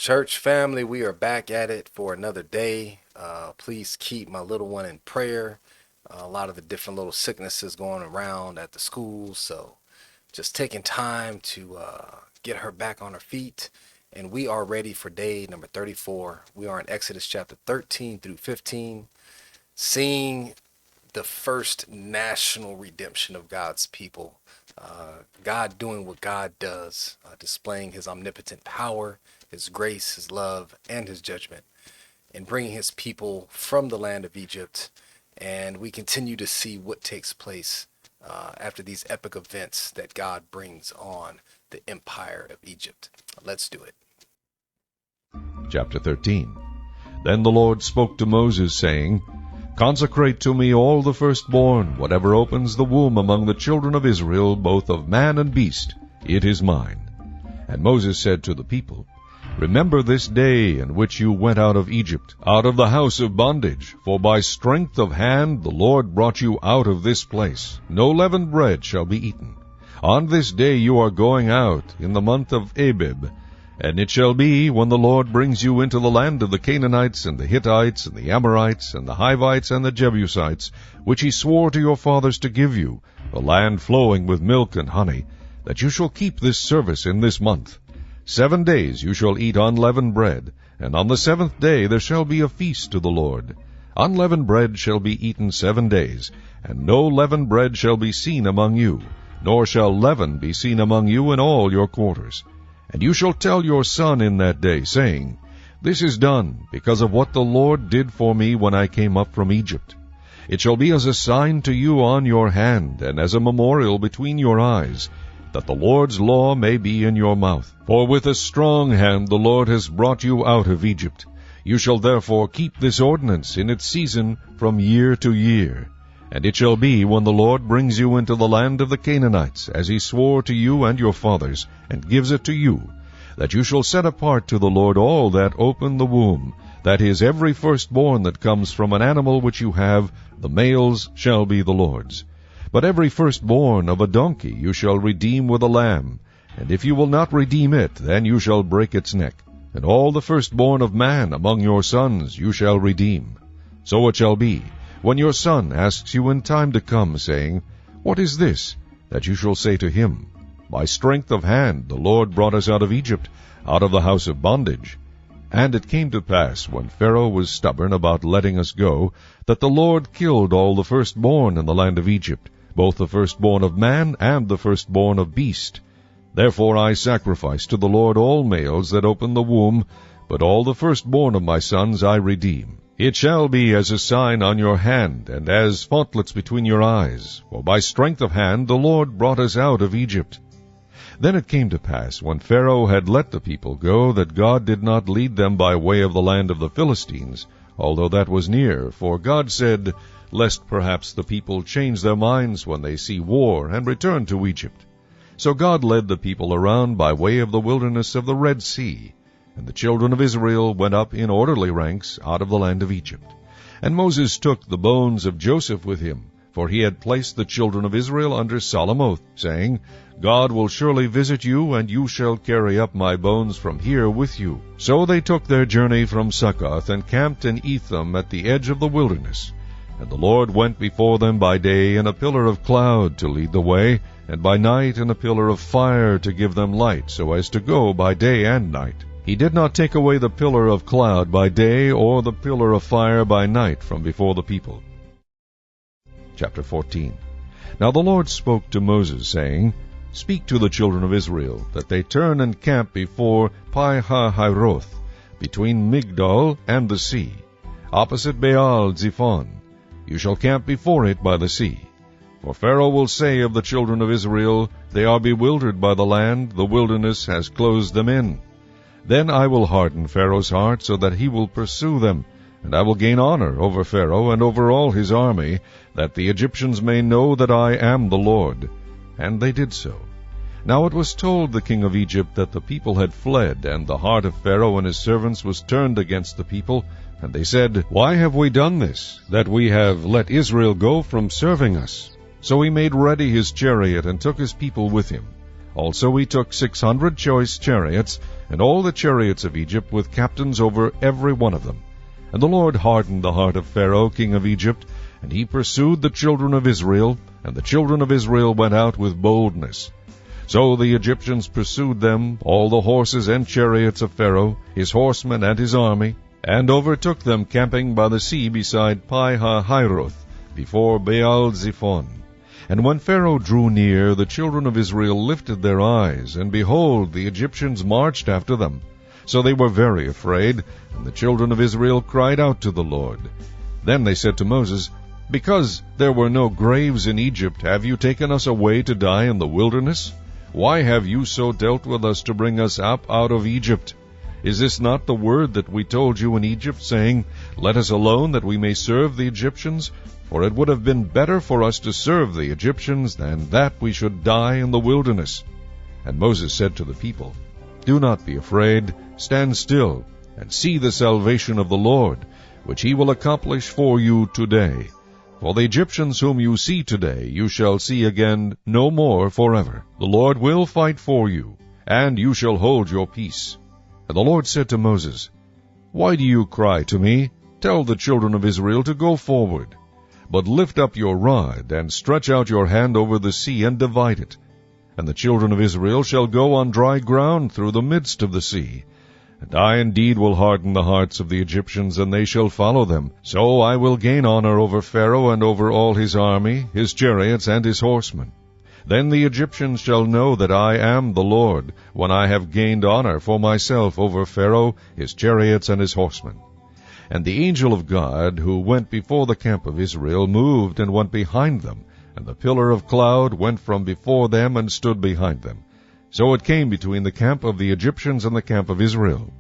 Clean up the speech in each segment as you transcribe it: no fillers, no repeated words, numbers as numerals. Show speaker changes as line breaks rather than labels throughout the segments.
Church family, we are back at it for another day. Please keep my little one in prayer. A lot of the different little sicknesses going around at the schools. So just taking time to get her back on her feet. And we are ready for day number 34. We are in Exodus chapter 13 through 15, seeing the first national redemption of God's people. God doing what God does, displaying his omnipotent power, his grace, his love, and his judgment, and bringing his people from the land of Egypt. And we continue to see what takes place after these epic events that God brings on the empire of Egypt. Let's do it.
Chapter 13. Then the Lord spoke to Moses, saying, Consecrate to me all the firstborn, whatever opens the womb among the children of Israel, both of man and beast, it is mine. And Moses said to the people, Remember this day in which you went out of Egypt, out of the house of bondage, for by strength of hand the Lord brought you out of this place. No leavened bread shall be eaten. On this day you are going out, in the month of Abib. And it shall be, when the Lord brings you into the land of the Canaanites, and the Hittites, and the Amorites, and the Hivites, and the Jebusites, which he swore to your fathers to give you, the land flowing with milk and honey, that you shall keep this service in this month. 7 days you shall eat unleavened bread, and on the 7th day there shall be a feast to the Lord. Unleavened bread shall be eaten 7 days, and no leavened bread shall be seen among you, nor shall leaven be seen among you in all your quarters. And you shall tell your son in that day, saying, This is done because of what the Lord did for me when I came up from Egypt. It shall be as a sign to you on your hand, and as a memorial between your eyes, that the Lord's law may be in your mouth. For with a strong hand the Lord has brought you out of Egypt. You shall therefore keep this ordinance in its season from year to year. And it shall be, when the Lord brings you into the land of the Canaanites, as he swore to you and your fathers, and gives it to you, that you shall set apart to the Lord all that open the womb, that is, every firstborn that comes from an animal which you have, the males shall be the Lord's. But every firstborn of a donkey you shall redeem with a lamb, and if you will not redeem it, then you shall break its neck. And all the firstborn of man among your sons you shall redeem. So it shall be, when your son asks you in time to come, saying, What is this? That you shall say to him, By strength of hand the Lord brought us out of Egypt, out of the house of bondage. And it came to pass, when Pharaoh was stubborn about letting us go, that the Lord killed all the firstborn in the land of Egypt, both the firstborn of man and the firstborn of beast. Therefore I sacrifice to the Lord all males that open the womb, but all the firstborn of my sons I redeem. It shall be as a sign on your hand, and as frontlets between your eyes. For by strength of hand the Lord brought us out of Egypt. Then it came to pass, when Pharaoh had let the people go, that God did not lead them by way of the land of the Philistines, although that was near. For God said, Lest perhaps the people change their minds when they see war, and return to Egypt. So God led the people around by way of the wilderness of the Red Sea. And the children of Israel went up in orderly ranks out of the land of Egypt. And Moses took the bones of Joseph with him, for he had placed the children of Israel under solemn oath, saying, God will surely visit you, and you shall carry up my bones from here with you. So they took their journey from Succoth, and camped in Etham at the edge of the wilderness. And the Lord went before them by day in a pillar of cloud to lead the way, and by night in a pillar of fire to give them light, so as to go by day and night. He did not take away the pillar of cloud by day, or the pillar of fire by night from before the people. Chapter 14. Now the Lord spoke to Moses, saying, Speak to the children of Israel, that they turn and camp before Pi-hahiroth, between Migdol and the sea, opposite Baal-zephon. You shall camp before it by the sea. For Pharaoh will say of the children of Israel, They are bewildered by the land, the wilderness has closed them in. Then I will harden Pharaoh's heart, so that he will pursue them, and I will gain honor over Pharaoh and over all his army, that the Egyptians may know that I am the Lord. And they did so. Now it was told the king of Egypt that the people had fled, and the heart of Pharaoh and his servants was turned against the people. And they said, Why have we done this, that we have let Israel go from serving us? So he made ready his chariot, and took his people with him. Also he took 600 choice chariots, and all the chariots of Egypt with captains over every one of them. And the Lord hardened the heart of Pharaoh king of Egypt, and he pursued the children of Israel, and the children of Israel went out with boldness. So the Egyptians pursued them, all the horses and chariots of Pharaoh, his horsemen and his army, and overtook them camping by the sea beside Pi-hahiroth, before Baal-zephon. And when Pharaoh drew near, the children of Israel lifted their eyes, and behold, the Egyptians marched after them. So they were very afraid, and the children of Israel cried out to the Lord. Then they said to Moses, Because there were no graves in Egypt, have you taken us away to die in the wilderness? Why have you so dealt with us to bring us up out of Egypt? Is this not the word that we told you in Egypt, saying, Let us alone, that we may serve the Egyptians? For it would have been better for us to serve the Egyptians than that we should die in the wilderness. And Moses said to the people, Do not be afraid, stand still, and see the salvation of the Lord, which he will accomplish for you today. For the Egyptians whom you see today, you shall see again no more forever. The Lord will fight for you, and you shall hold your peace. And the Lord said to Moses, Why do you cry to me? Tell the children of Israel to go forward. But lift up your rod, and stretch out your hand over the sea, and divide it. And the children of Israel shall go on dry ground through the midst of the sea. And I indeed will harden the hearts of the Egyptians, and they shall follow them. So I will gain honor over Pharaoh and over all his army, his chariots, and his horsemen. Then the Egyptians shall know that I am the Lord, when I have gained honor for myself over Pharaoh, his chariots, and his horsemen. And the angel of God, who went before the camp of Israel, moved and went behind them, and the pillar of cloud went from before them and stood behind them. So it came between the camp of the Egyptians and the camp of Israel.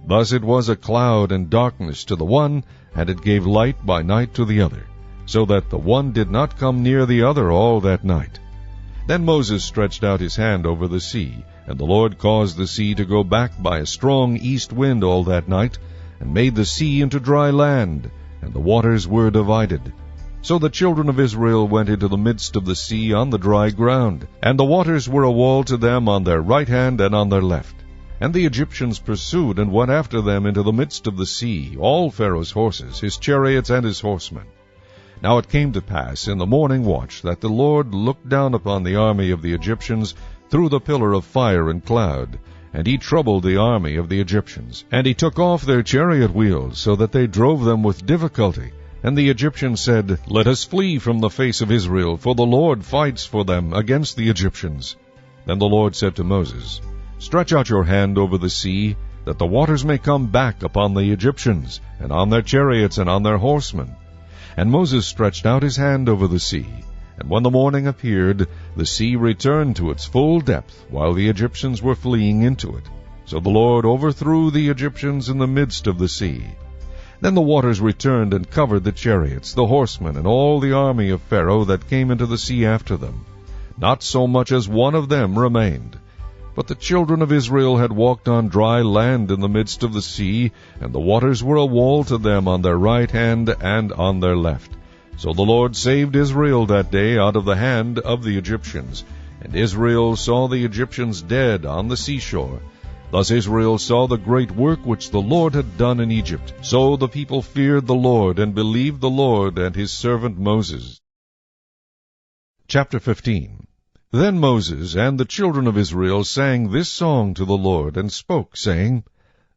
Thus it was a cloud and darkness to the one, and it gave light by night to the other, so that the one did not come near the other all that night. Then Moses stretched out his hand over the sea, and the Lord caused the sea to go back by a strong east wind all that night, and made the sea into dry land, and the waters were divided. So the children of Israel went into the midst of the sea on the dry ground, and the waters were a wall to them on their right hand and on their left. And the Egyptians pursued and went after them into the midst of the sea, all Pharaoh's horses, his chariots, and his horsemen. Now it came to pass in the morning watch that the Lord looked down upon the army of the Egyptians through the pillar of fire and cloud, and he troubled the army of the Egyptians. And he took off their chariot wheels, so that they drove them with difficulty. And the Egyptians said, Let us flee from the face of Israel, for the Lord fights for them against the Egyptians. Then the Lord said to Moses, Stretch out your hand over the sea, that the waters may come back upon the Egyptians, and on their chariots, and on their horsemen. And Moses stretched out his hand over the sea, and when the morning appeared, the sea returned to its full depth, while the Egyptians were fleeing into it. So the Lord overthrew the Egyptians in the midst of the sea. Then the waters returned and covered the chariots, the horsemen, and all the army of Pharaoh that came into the sea after them. Not so much as one of them remained. But the children of Israel had walked on dry land in the midst of the sea, and the waters were a wall to them on their right hand and on their left. So the Lord saved Israel that day out of the hand of the Egyptians. And Israel saw the Egyptians dead on the seashore. Thus Israel saw the great work which the Lord had done in Egypt. So the people feared the Lord, and believed the Lord and his servant Moses. Chapter 15. Then Moses and the children of Israel sang this song to the Lord, and spoke, saying,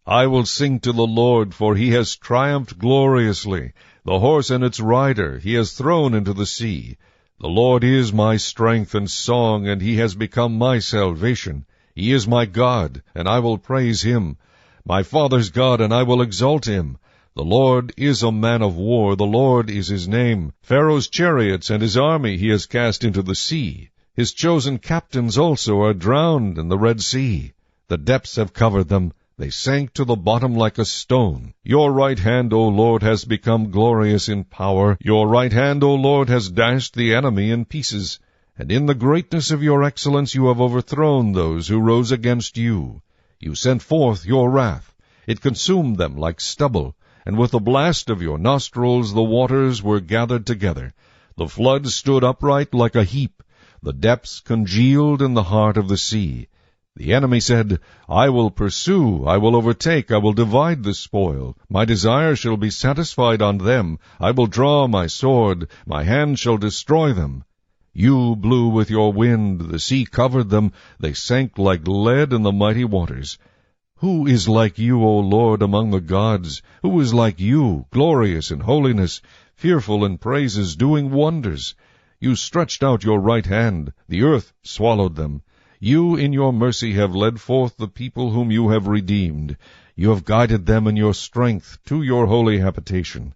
I will sing to the Lord, for he has triumphed gloriously. The horse and its rider he has thrown into the sea. The Lord is my strength and song, and he has become my salvation. He is my God, and I will praise him, my father's God, and I will exalt him. The Lord is a man of war, the Lord is his name. Pharaoh's chariots and his army he has cast into the sea. His chosen captains also are drowned in the Red Sea. The depths have covered them, they sank to the bottom like a stone. Your right hand, O Lord, has become glorious in power. Your right hand, O Lord, has dashed the enemy in pieces. And in the greatness of your excellence you have overthrown those who rose against you. You sent forth your wrath. It consumed them like stubble, and with the blast of your nostrils the waters were gathered together. The floods stood upright like a heap. The depths congealed in the heart of the sea. The enemy said, I will pursue, I will overtake, I will divide the spoil. My desire shall be satisfied on them. I will draw my sword, my hand shall destroy them. You blew with your wind, the sea covered them, they sank like lead in the mighty waters. Who is like you, O Lord, among the gods? Who is like you, glorious in holiness, fearful in praises, doing wonders? You stretched out your right hand, the earth swallowed them. You in your mercy have led forth the people whom you have redeemed. You have guided them in your strength to your holy habitation.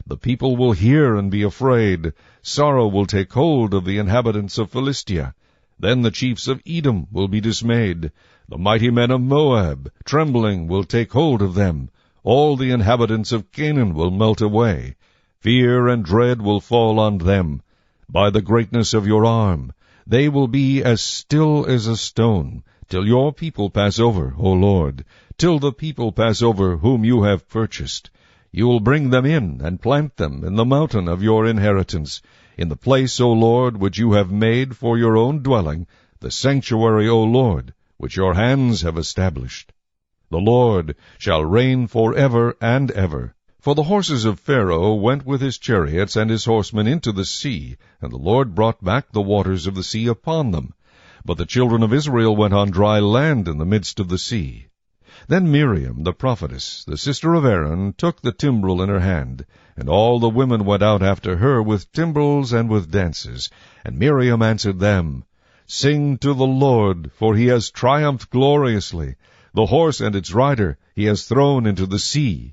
The people will hear and be afraid. Sorrow will take hold of the inhabitants of Philistia. Then the chiefs of Edom will be dismayed. The mighty men of Moab, trembling, will take hold of them. All the inhabitants of Canaan will melt away. Fear and dread will fall on them. By the greatness of your arm, they will be as still as a stone, till your people pass over, O Lord, till the people pass over whom you have purchased. You will bring them in and plant them in the mountain of your inheritance, in the place, O Lord, which you have made for your own dwelling, the sanctuary, O Lord, which your hands have established. The Lord shall reign forever and ever. For the horses of Pharaoh went with his chariots and his horsemen into the sea, and the Lord brought back the waters of the sea upon them. But the children of Israel went on dry land in the midst of the sea. Then Miriam the prophetess, the sister of Aaron, took the timbrel in her hand, and all the women went out after her with timbrels and with dances. And Miriam answered them, Sing to the Lord, for he has triumphed gloriously. The horse and its rider he has thrown into the sea.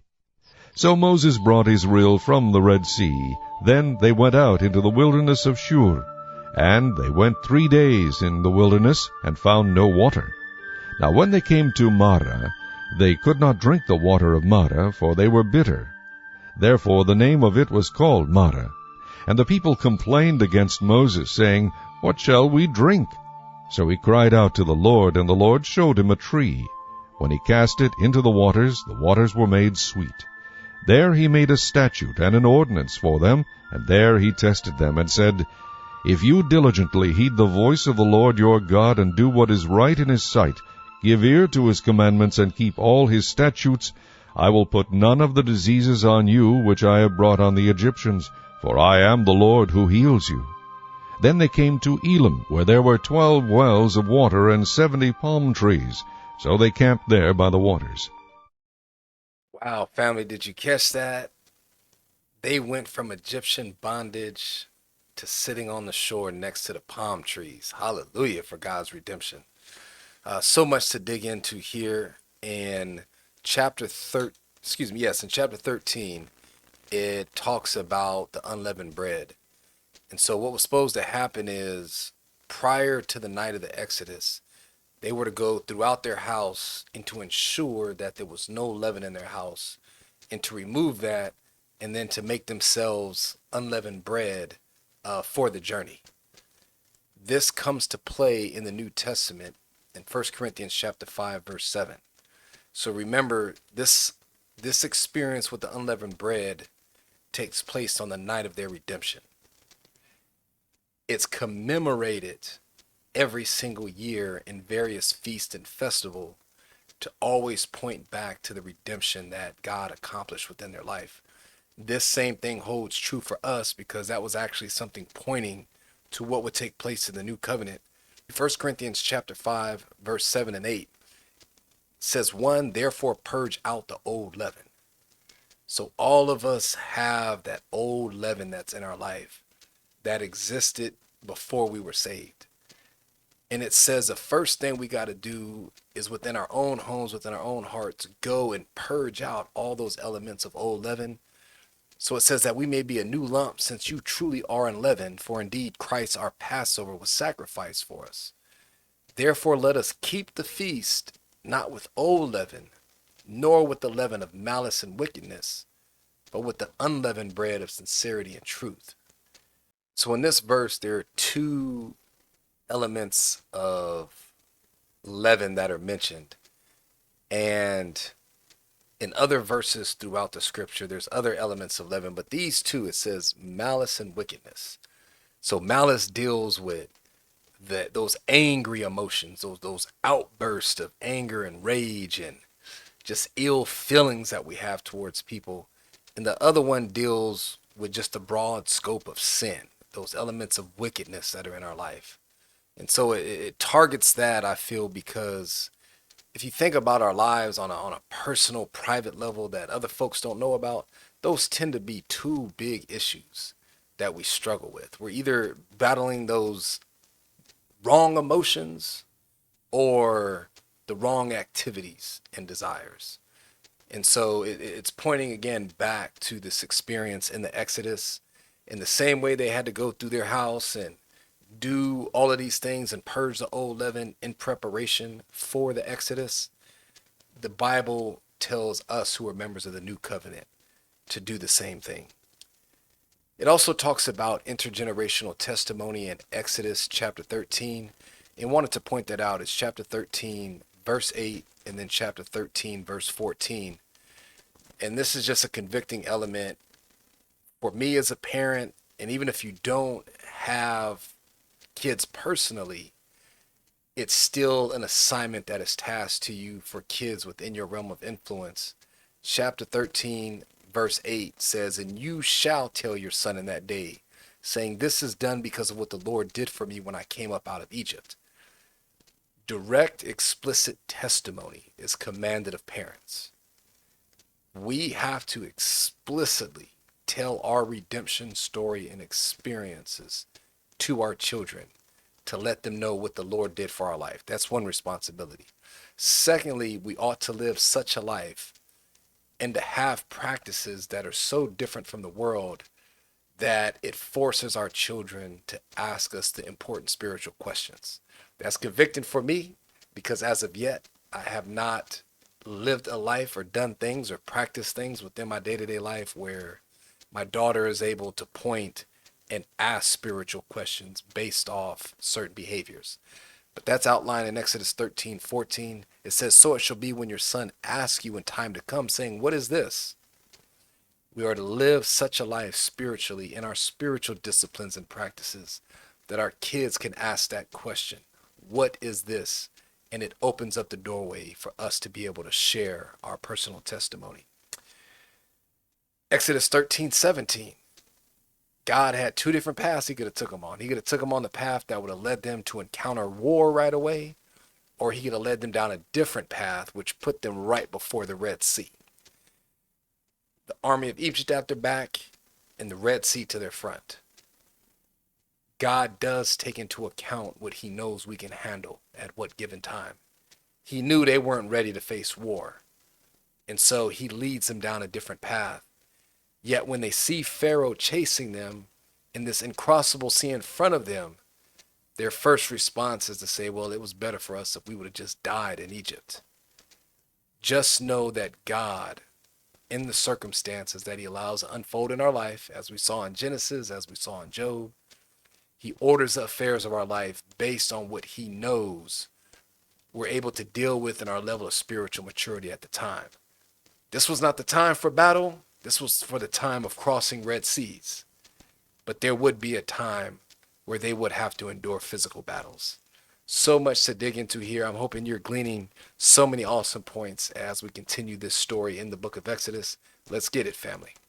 So Moses brought Israel from the Red Sea. Then they went out into the wilderness of Shur. And they went 3 days in the wilderness, and found no water. Now when they came to Marah, they could not drink the water of Marah, for they were bitter. Therefore the name of it was called Marah. And the people complained against Moses, saying, What shall we drink? So he cried out to the Lord, and the Lord showed him a tree. When he cast it into the waters were made sweet. There he made a statute and an ordinance for them, and there he tested them, and said, If you diligently heed the voice of the Lord your God, and do what is right in his sight, give ear to his commandments, and keep all his statutes, I will put none of the diseases on you which I have brought on the Egyptians, for I am the Lord who heals you. Then they came to Elim, where there were 12 wells of water and 70 palm trees. So they camped there by the waters.
Wow, family, did you catch that? They went from Egyptian bondage to sitting on the shore next to the palm trees. Hallelujah for God's redemption. So much to dig into here in chapter 13. It talks about the unleavened bread. And so what was supposed to happen is, prior to the night of the Exodus, they were to go throughout their house and to ensure that there was no leaven in their house, and to remove that, and then to make themselves unleavened bread for the journey. This comes to play in the New Testament in 1 Corinthians chapter 5, verse 7. So remember, this experience with the unleavened bread takes place on the night of their redemption. It's commemorated every single year in various feasts and festival to always point back to the redemption that God accomplished within their life. This same thing holds true for us, because that was actually something pointing to what would take place in the new covenant. 1 Corinthians chapter 5, verse 7 and 8 says, 1, therefore purge out the old leaven. So all of us have that old leaven that's in our life that existed before we were saved. And it says the first thing we got to do is, within our own homes, within our own hearts, go and purge out all those elements of old leaven. So it says that we may be a new lump, since you truly are unleavened, for indeed Christ our Passover was sacrificed for us. Therefore let us keep the feast, not with old leaven, nor with the leaven of malice and wickedness, but with the unleavened bread of sincerity and truth. So in this verse, there are two elements of leaven that are mentioned. And in other verses throughout the scripture, there's other elements of leaven, but these two, it says malice and wickedness. So malice deals with that those angry emotions, those outbursts of anger and rage and just ill feelings that we have towards people. And the other one deals with just the broad scope of sin, those elements of wickedness that are in our life. And so it targets that, I feel, because if you think about our lives on a personal, private level that other folks don't know about, those tend to be two big issues that we struggle with. We're either battling those wrong emotions or the wrong activities and desires. And so it's pointing again back to this experience in the Exodus. In the same way they had to go through their house and do all of these things and purge the old leaven in preparation for the Exodus, the Bible tells us who are members of the new covenant to do the same thing. It also talks about intergenerational testimony in Exodus chapter 13. And wanted to point that out. It's chapter 13, verse 8, and then chapter 13, verse 14. And this is just a convicting element for me as a parent. And even if you don't have kids personally, it's still an assignment that is tasked to you for kids within your realm of influence. Chapter 13, verse 8 says, "And you shall tell your son in that day, saying, this is done because of what the Lord did for me when I came up out of Egypt." Direct, explicit testimony is commanded of parents. We have to explicitly tell our redemption story and experiences to our children to let them know what the Lord did for our life. That's one responsibility. Secondly, we ought to live such a life and to have practices that are so different from the world that it forces our children to ask us the important spiritual questions. That's convicting for me because as of yet, I have not lived a life or done things or practiced things within my day-to-day life where my daughter is able to point and ask spiritual questions based off certain behaviors. But that's outlined in Exodus 13:14. It says, "So it shall be when your son asks you in time to come, saying, what is this?" We are to live such a life spiritually in our spiritual disciplines and practices that our kids can ask that question, what is this? And it opens up the doorway for us to be able to share our personal testimony. Exodus 13:17. God had two different paths he could have took them on. He could have took them on the path that would have led them to encounter war right away, or he could have led them down a different path, which put them right before the Red Sea. The army of Egypt at their back and the Red Sea to their front. God does take into account what he knows we can handle at what given time. He knew they weren't ready to face war, and so he leads them down a different path. Yet when they see Pharaoh chasing them in this incrossable sea in front of them, their first response is to say, well, it was better for us if we would have just died in Egypt. Just know that God, in the circumstances that he allows to unfold in our life, as we saw in Genesis, as we saw in Job, he orders the affairs of our life based on what he knows we're able to deal with in our level of spiritual maturity at the time. This was not the time for battle. This was for the time of crossing Red Seas. But there would be a time where they would have to endure physical battles. So much to dig into here. I'm hoping you're gleaning so many awesome points as we continue this story in the book of Exodus. Let's get it, family.